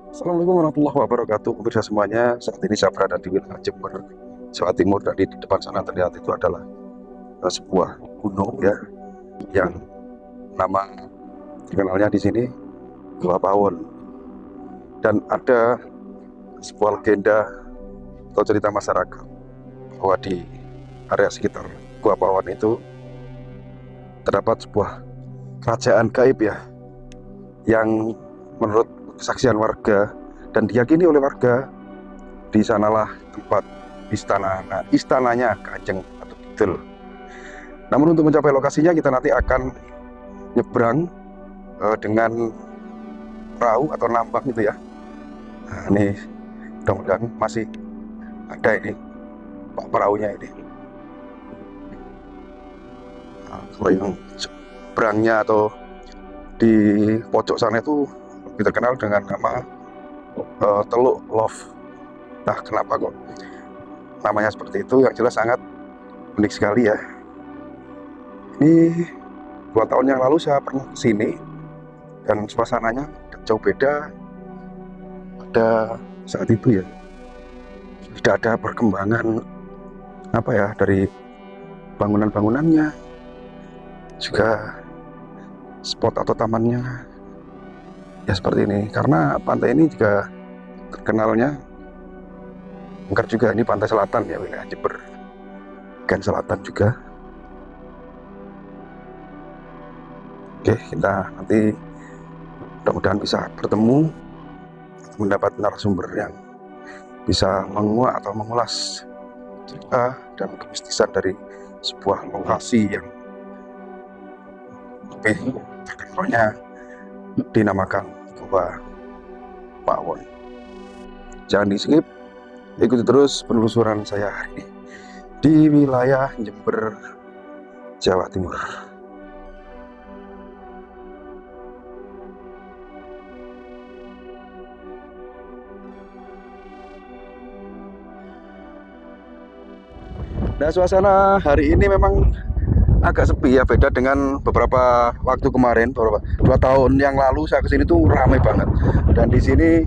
Assalamualaikum warahmatullahi wabarakatuh. Pemirsa semuanya, saat ini saya berada di wilayah Jember, Jawa Timur, dan di depan sana terlihat itu adalah sebuah gunung ya, yang nama terkenalnya di sini Gua Pawon. Dan ada sebuah legenda atau cerita masyarakat bahwa di area sekitar Gua Pawon itu terdapat sebuah kerajaan gaib ya, yang menurut kesaksian warga dan diyakini oleh warga, di sanalah tempat istananya Kanjeng atau Kidul. Namun untuk mencapai lokasinya kita nanti akan nyebrang dengan perahu atau nambang gitu ya. Nah, ini mudah-mudahan masih ada ini pak perahunya ini. Nah, kalau yang seberangnya atau di pojok sana itu lebih terkenal dengan nama Teluk Love. Nah, kenapa kok namanya seperti itu? Yang jelas sangat unik sekali ya. Ini 2 tahun yang lalu saya pernah ke sini dan suasananya jauh beda. Pada saat itu ya tidak ada perkembangan apa ya dari bangunan-bangunannya, juga spot atau tamannya ya seperti ini. Karena pantai ini juga terkenalnya angker juga, ini pantai selatan ya, wilayah Jember bagian selatan juga. Oke, kita nanti mudah-mudahan bisa bertemu, mendapat narasumber yang bisa menguak atau mengulas cerita dan kemistisan dari sebuah lokasi yang lebih terkenalnya dinamakan Gua Pawon. Jangan di skip, ikuti terus penelusuran saya hari ini di wilayah Jember, Jawa Timur. Nah, suasana hari ini memang agak sepi ya, beda dengan beberapa waktu kemarin. Beberapa 2 tahun yang lalu saya kesini tuh ramai banget, dan di sini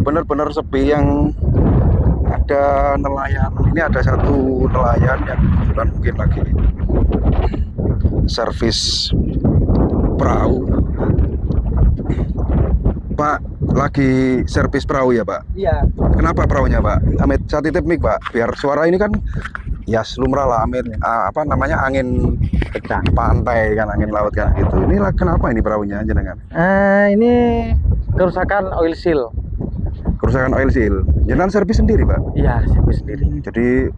benar-benar sepi. Yang ada nelayan, ini ada satu nelayan yang kebetulan mungkin lagi servis perahu. Pak, lagi servis perahu ya Pak? Iya. Kenapa perahunya Pak? Amit, saya titip mic Pak, biar suara ini kan ya lumrah lah, Amit, apa namanya, angin pantai kan, angin laut kan gitu. Ini kenapa ini perahunya jenengan? Ini kerusakan oil seal. Kerusakan oil seal. Jenengan servis sendiri Pak? Iya, servis sendiri. Jadi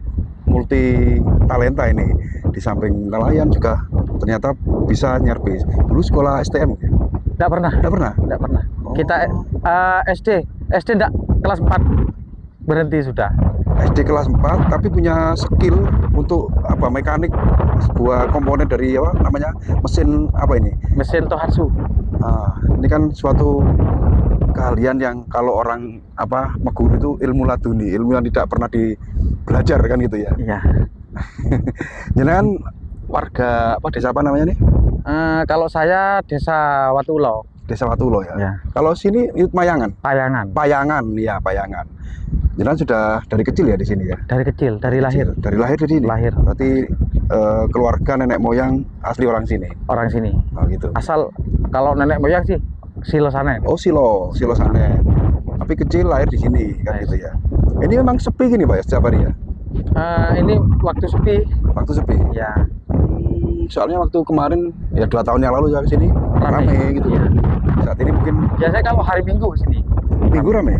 multi talenta ini, di samping nelayan juga ternyata bisa nyervis. Dulu sekolah STM ya? Enggak pernah. Enggak pernah? Enggak pernah. Oh. Kita SD enggak, kelas 4 berhenti sudah. SD kelas 4 tapi punya skill untuk apa, mekanik sebuah komponen dari apa namanya, mesin apa ini? Mesin Tohatsu. Ini kan suatu keahlian yang kalau orang apa meguru itu ilmu laduni, ilmu yang tidak pernah belajar kan gitu ya. Iya. Jenengan warga apa, desa apa namanya nih? Kalau saya desa Watulo. Desa Watulo ya. Ya. Kalau sini Mayangan. Payangan. Payangan ya, Payangan. Jenengan sudah dari kecil ya di sini ya? Dari kecil, dari lahir. Dari lahir di sini. Lahir. Berarti keluarga nenek moyang asli orang sini. Orang sini. Oh gitu. Asal kalau nenek moyang sih Silo Sanen. Oh, Silo Sanen. Tapi kecil lahir di sini kan gitu ya. Ini memang sepi gini Pak ya setiap hari ya? Ini waktu sepi. Waktu sepi. Ya. Soalnya waktu kemarin ya 2 tahun yang lalu saya kesini rame gitu. Ya. Saat ini mungkin Biasanya kalau hari Minggu kesini. Minggu rame.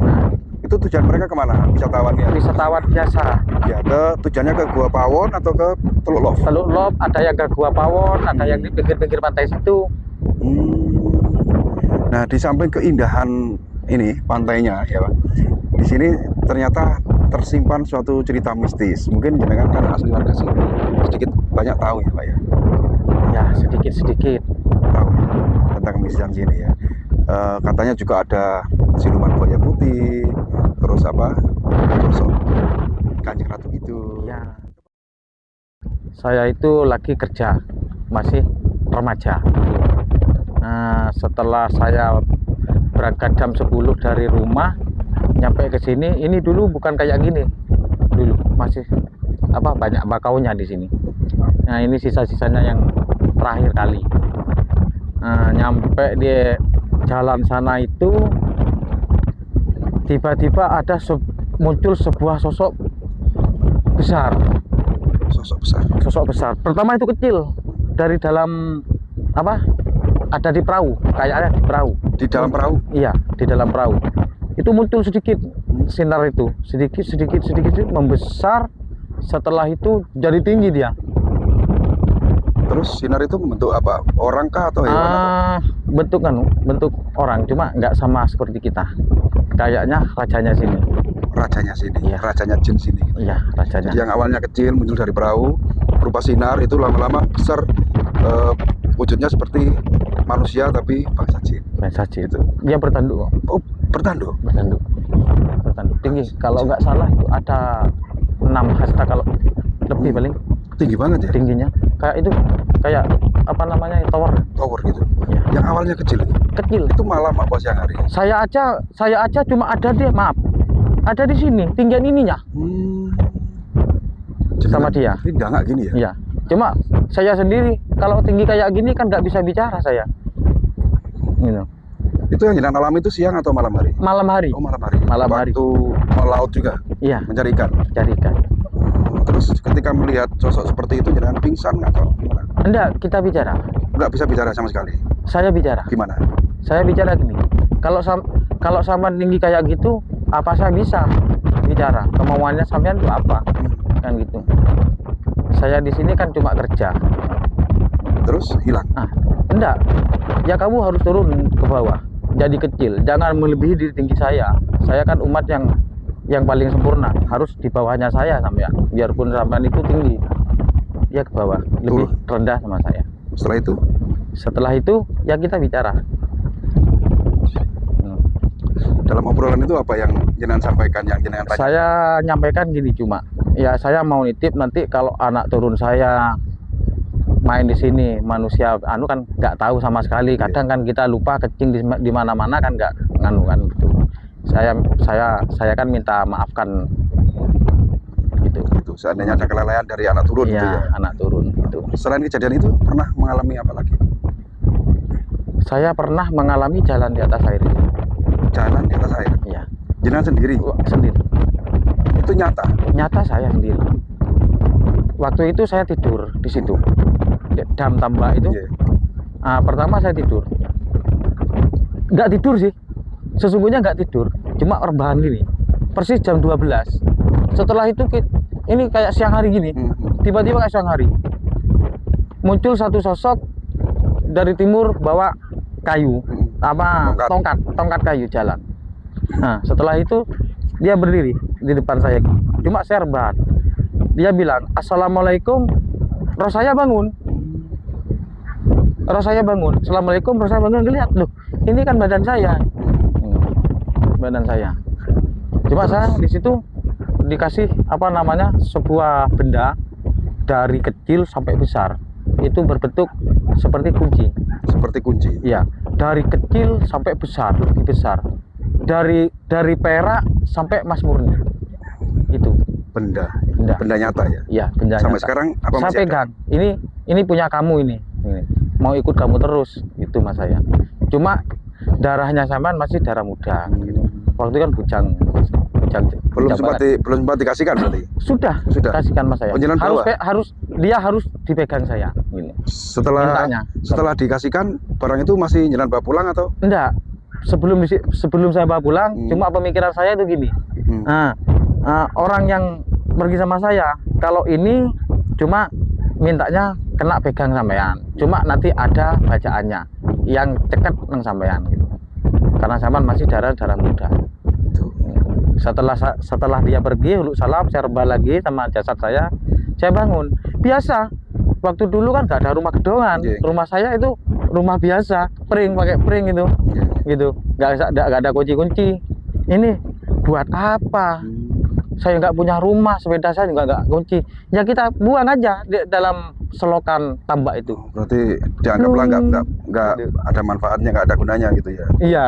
Itu tujuan mereka kemana? Wisatawannya? Wisatawan biasa. Ya, tujuannya ke Gua Pawon atau ke Teluk Love? Teluk Love, ada yang ke Gua Pawon, ada yang di pinggir-pinggir pantai situ. Nah, di samping keindahan ini pantainya ya Pak, di sini ternyata tersimpan suatu cerita mistis. Mungkin jenengan kan asli warga sini, sedikit banyak tahu ya Pak ya? Ya, sedikit-sedikit tahu ya, tentang kemistisan sini ya. Katanya juga ada siluman buaya putih, terus apa, sosok Kanjeng Ratu itu. ya. Saya itu lagi kerja, masih remaja. Nah, setelah saya berangkat jam 10 dari rumah, nyampe ke sini. Ini dulu bukan kayak gini, dulu masih apa banyak bakaunya di sini. Nah ini sisa-sisanya yang terakhir kali. Nah, nyampe di jalan sana itu tiba-tiba ada muncul sebuah sosok besar. Sosok besar. Pertama itu kecil, dari dalam apa? Ada di perahu, kayaknya di perahu. Di dalam perahu? Iya, di dalam perahu. Itu muncul sedikit sinar itu, sedikit membesar. Setelah itu jadi tinggi dia. Terus sinar itu bentuk apa? Orang kah atau hewan? Bentuk orang, cuma nggak sama seperti kita. Kayaknya rajanya sini. Rajanya sini, Iya. Rajanya jin sini. Iya, rajanya. Jadi yang awalnya kecil muncul dari perahu, berupa sinar, itu lama-lama besar, wujudnya seperti manusia tapi bangsa jin. Bangsa jin. Itu. Dia bertanduk kok. Oh, bertanduk? Bertanduk tinggi. Kalau nggak salah itu ada 6 hasta, kalau lebih paling. Tinggi banget ya? Tingginya. Kayak itu, kayak apa namanya, tower. Tower gitu. Ya. Yang awalnya kecil itu. Kecil. Itu malam apa siang hari? Saya aja cuma ada ada di sini, tinggian ininya. Sama dia. Ini nggak gini ya? Iya. Cuma saya sendiri kalau tinggi kayak gini kan nggak bisa bicara saya. Gitu. Itu yang jenengan alami itu siang atau malam hari? Malam hari. Oh, malam hari. Malam hari. Waktu melaut juga? Iya. Mencari ikan? Cari ikan. Terus ketika melihat sosok seperti itu jenengan pingsan atau gimana? Enggak, kita bicara. Nggak bisa bicara sama sekali? Saya bicara. Gimana? Saya bicara gini. Kalau sampean tinggi kayak gitu, apa saya bisa bicara? Kemauannya sampean itu apa? Kan gitu. Saya di sini kan cuma kerja. Terus hilang? Enggak. Ya kamu harus turun ke bawah. Jadi kecil. Jangan melebihi diri tinggi saya. Saya kan umat yang paling sempurna. Harus di bawahnya saya sampean. Biarpun sampean itu tinggi, ya ke bawah. Lebih rendah sama saya. Setelah itu ya kita bicara. Dalam obrolan itu apa yang jenengan sampaikan, yang jenengan tanya? Saya nyampaikan gini cuma, ya saya mau nitip nanti kalau anak turun saya main di sini, manusia kan nggak tahu sama sekali. Kadang kan kita lupa kencing di mana-mana kan, nggak nganu kan gitu. Saya kan minta maafkan gitu. Seandainya ada kelalaian dari anak turun ya, gitu ya. Anak turun gitu. Selain kejadian itu pernah mengalami apa lagi? Saya pernah mengalami jalan di atas air. Jalan di atas air? Iya. Jenengan sendiri? Sendiri. Itu nyata? Nyata, saya sendiri. Waktu itu saya tidur di situ, dam tambak itu. Pertama saya tidur, nggak tidur sih, sesungguhnya nggak tidur, cuma rebahan gini, persis jam 12. Setelah itu ini kayak siang hari gini, tiba-tiba kayak siang hari muncul satu sosok dari timur bawa kayu, tongkat kayu jalan. Nah setelah itu dia berdiri di depan saya, cuma saya rebahan. Dia bilang assalamualaikum, roh saya bangun. Assalamualaikum, roh saya bangun. Lihat loh, ini kan badan saya. Badan saya. Cuma saya di situ dikasih apa namanya, sebuah benda dari kecil sampai besar. Itu berbentuk seperti kunci. Seperti kunci? Iya, dari kecil sampai besar, lebih besar. Dari perak sampai emas murni. Itu benda nyata ya? Iya, benda sampai nyata. Sekarang apa masih saya pegang ada? Ini punya kamu ini. Mau ikut kamu terus, itu mas saya. Cuma darahnya sampean masih darah muda gitu. Waktu itu kan bujang belum sempat dikasihkan berarti? Sudah kasihkan mas saya. Dia harus dipegang saya gini. Setelah dikasihkan barang itu masih jalan bawa pulang atau? Enggak, sebelum saya bawa pulang, cuma pemikiran saya itu gini. Orang yang pergi sama saya, kalau ini cuma mintanya kena pegang sampean, cuma nanti ada bacaannya yang cekat nang sampean gitu. Karena sampean masih darah muda. Setelah dia pergi, huluk salam, saya rebah lagi sama jasad saya bangun. Biasa, waktu dulu kan nggak ada rumah gedongan, rumah saya itu rumah biasa, pakai pring itu, gitu, nggak ada kunci. Ini buat apa? Saya nggak punya rumah, sepeda saya juga nggak kunci. Ya kita buang aja di dalam selokan tambak itu. Berarti dianggaplah nggak ada manfaatnya, nggak ada gunanya gitu ya? Iya.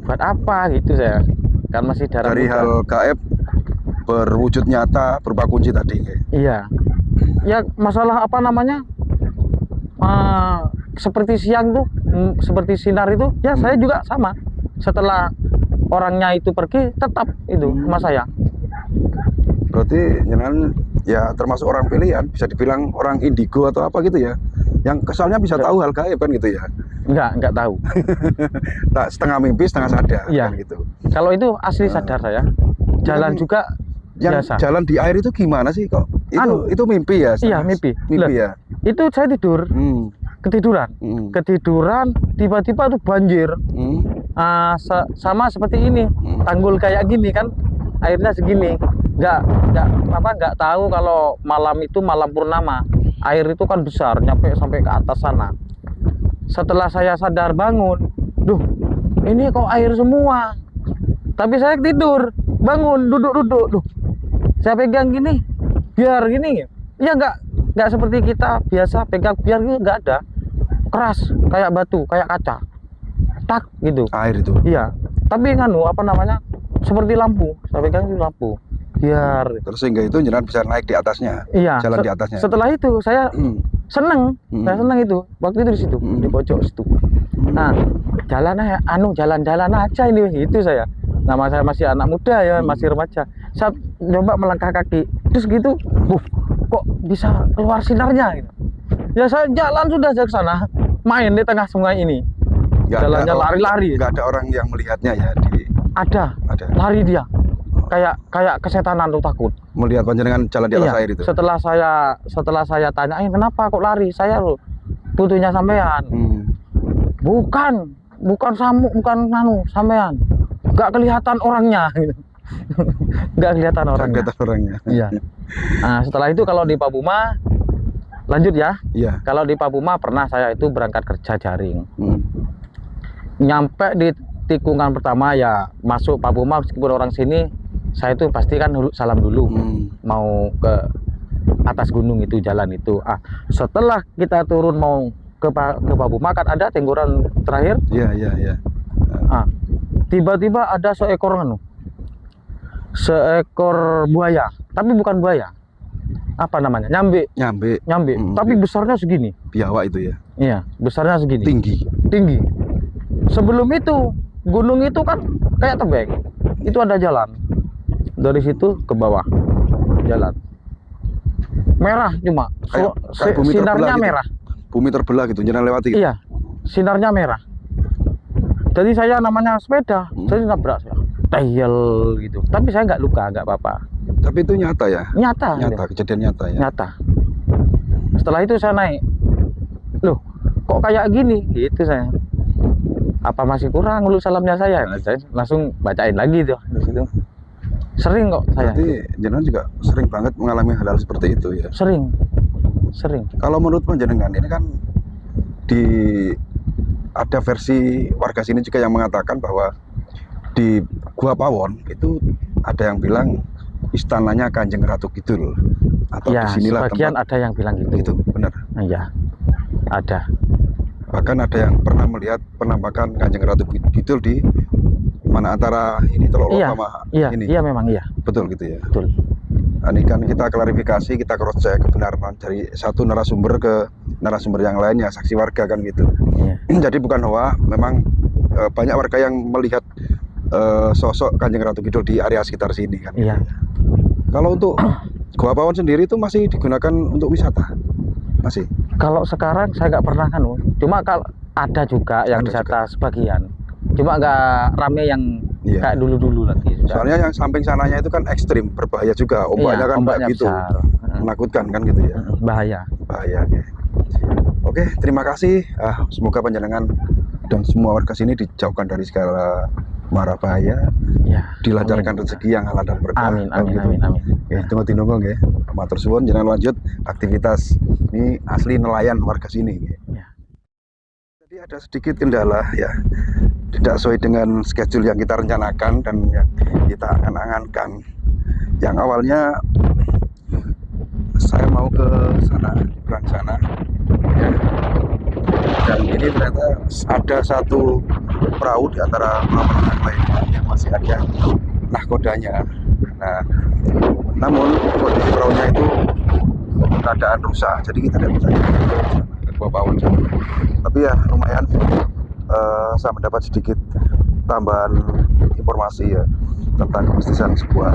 buat apa gitu saya. Kan masih darah Dari muda. hal gaib berwujud nyata berupa kunci tadi. Iya. Ya masalah apa namanya? Seperti siang tuh, seperti sinar itu, ya saya juga sama. Setelah orangnya itu pergi, tetap itu sama saya. Berarti jenengan ya termasuk orang pilihan, bisa dibilang orang indigo atau apa gitu ya, yang kesalnya bisa tahu hal gaib kan gitu ya. Enggak tahu. Nah, setengah mimpi setengah sadar Iya. kan gitu. Kalau itu asli sadar saya. Jalan juga Yang biasa. jalan di air itu gimana sih kok? Itu mimpi ya? Iya, mimpi. Mimpi ya. Itu saya tidur, ketiduran. Ketiduran, tiba-tiba tuh banjir. Sama seperti ini, tanggul kayak gini kan, airnya segini. Nggak tahu kalau malam itu malam purnama, air itu kan besar, nyampe sampai ke atas sana. Setelah saya sadar bangun, duh, ini kok air semua. Tapi saya tidur, bangun, duduk, duh, saya pegang gini, biar gini. Ya nggak seperti kita biasa pegang biar gitu, nggak ada. Keras, kayak batu, kayak kaca. Tak gitu. Air itu. Iya. Tapi nganu apa namanya? Seperti lampu. Saya pegang itu lampu. Biar. Terus sehingga itu jenengan bisa naik di atasnya. Iya. Jalan di atasnya. Setelah itu saya seneng. Saya seneng itu. Waktu itu di situ, di pojok situ. Nah, jalan-jalan aja ini itu saya. Nama saya masih anak muda ya, masih remaja. Saya coba melangkah kaki. Terus gitu, kok bisa keluar sinarnya gitu. Ya saya jalan sudah ke sana, main di tengah sungai ini. Jalannya lari-lari. Nggak ada orang yang melihatnya ya di. Ada. Lari dia. Kayak kesetanan tuh, takut. Melihat panjenengan jalan di atas air itu. Setelah saya tanyain kenapa kok lari, saya loh butuhnya sampean. Bukan sampean. Nggak kelihatan orangnya. Nggak kelihatan orangnya. Iya. Nah, setelah itu kalau di Pabuma lanjut ya. Iya. Kalau di Pabuma pernah saya itu berangkat kerja jaring. Nyampe di tikungan pertama ya masuk Pabuma, meskipun orang sini, saya itu pasti kan salam dulu. Mau ke atas gunung itu, jalan itu. Setelah kita turun mau ke Pabuma kan ada tenggoran terakhir. Iya. Tiba-tiba ada seekor buaya, tapi bukan buaya. Apa namanya? Nyambe. Tapi besarnya segini. Biawak itu ya. Iya, besarnya segini. Tinggi. Sebelum itu, gunung itu kan kayak tebing. Itu ada jalan. Dari situ ke bawah. Jalan. Merah cuma. Kayak bumi sinarnya gitu. merah. Bumi terbelah gitu, jangan lewati. Iya. Sinarnya merah. Jadi saya namanya sepeda, saya nabrak saya. Tayel gitu. Tapi saya nggak luka, nggak apa-apa. Tapi itu nyata ya? Nyata, kejadian nyata ya? Nyata. Setelah itu saya naik. Loh, kok kayak gini? Gitu saya. Apa masih kurang lu salamnya saya? Nah, saya langsung bacain lagi tuh di situ. Sering kok saya. Berarti jenengan juga sering banget mengalami hal-hal seperti itu ya? Sering. Kalau menurut panjenengan ini kan ada versi warga sini juga yang mengatakan bahwa di Gua Pawon itu ada yang bilang istananya Kanjeng Ratu Kidul, atau ya, disinilah sebagian tempat. ada yang bilang gitu. Itu benar. Iya, ada. Bahkan ada yang pernah melihat penampakan Kanjeng Ratu Kidul di mana antara ini Teluk Lor sama ini. Iya memang iya. Betul gitu ya. Betul. Ini kan kita klarifikasi, kita cross check kebenaran dari satu narasumber ke narasumber yang lainnya, saksi warga kan gitu. Iya. Jadi bukan hoa, memang banyak warga yang melihat sosok Kanjeng Ratu Kidul di area sekitar sini kan. Iya. Kalau untuk Gua Pawon sendiri itu masih digunakan untuk wisata? Masih? Kalau sekarang saya nggak pernah kan, cuma kalau ada juga yang wisata sebagian. Cuma nggak rame yang kayak dulu-dulu lagi. Soalnya yang samping sananya itu kan ekstrim, berbahaya juga. Ombaknya kan kayak gitu, menakutkan kan gitu ya. Bahaya. Oke, terima kasih. Semoga panjenengan dan semua warga sini dijauhkan dari segala mara bahaya. Ya, dilancarkan rezeki yang halal dan berkah. Amin. Oke, tunggu tinunggu nggih. Matur suwun, jenengan lanjut aktivitas. Ini asli nelayan warga sini. Ya. Jadi ada sedikit kendala ya. Tidak sesuai dengan schedule yang kita rencanakan dan yang kita angan-angankan. Yang awalnya saya mau ke sana, nyebrang sana ya. Dan ini ternyata ada satu perahu di antara perahu yang lainnya yang masih ada nahkodanya. Nah, namun kondisi perahunya itu keadaan rusak, jadi kita tidak bisa ke bawah perahu. Tapi ya lumayan, saya mendapat sedikit tambahan informasi ya tentang kemistisan sebuah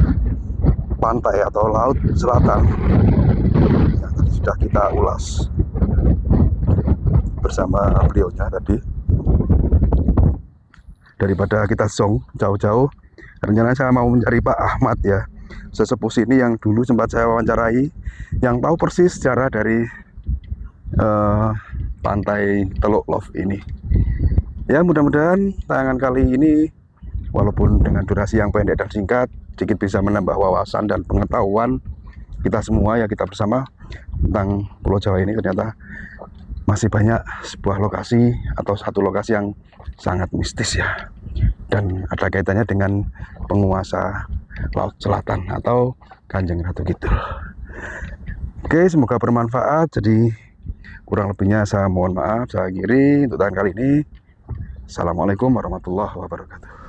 pantai atau laut selatan yang tadi sudah kita ulas bersama beliaunya tadi. Daripada kita zong jauh-jauh, rencana saya mau mencari Pak Ahmad ya, sesepuh sini yang dulu sempat saya wawancarai, yang tahu persis sejarah dari pantai Teluk Love ini. Ya, mudah-mudahan tayangan kali ini walaupun dengan durasi yang pendek dan singkat, sedikit bisa menambah wawasan dan pengetahuan kita semua ya, kita bersama tentang Pulau Jawa ini. Ternyata masih banyak sebuah lokasi atau satu lokasi yang sangat mistis ya, dan ada kaitannya dengan penguasa Laut Selatan atau Kanjeng Ratu Kidul. Oke, semoga bermanfaat. Jadi kurang lebihnya saya mohon maaf, saya akhiri untuk tayangan kali ini. Assalamualaikum warahmatullahi wabarakatuh.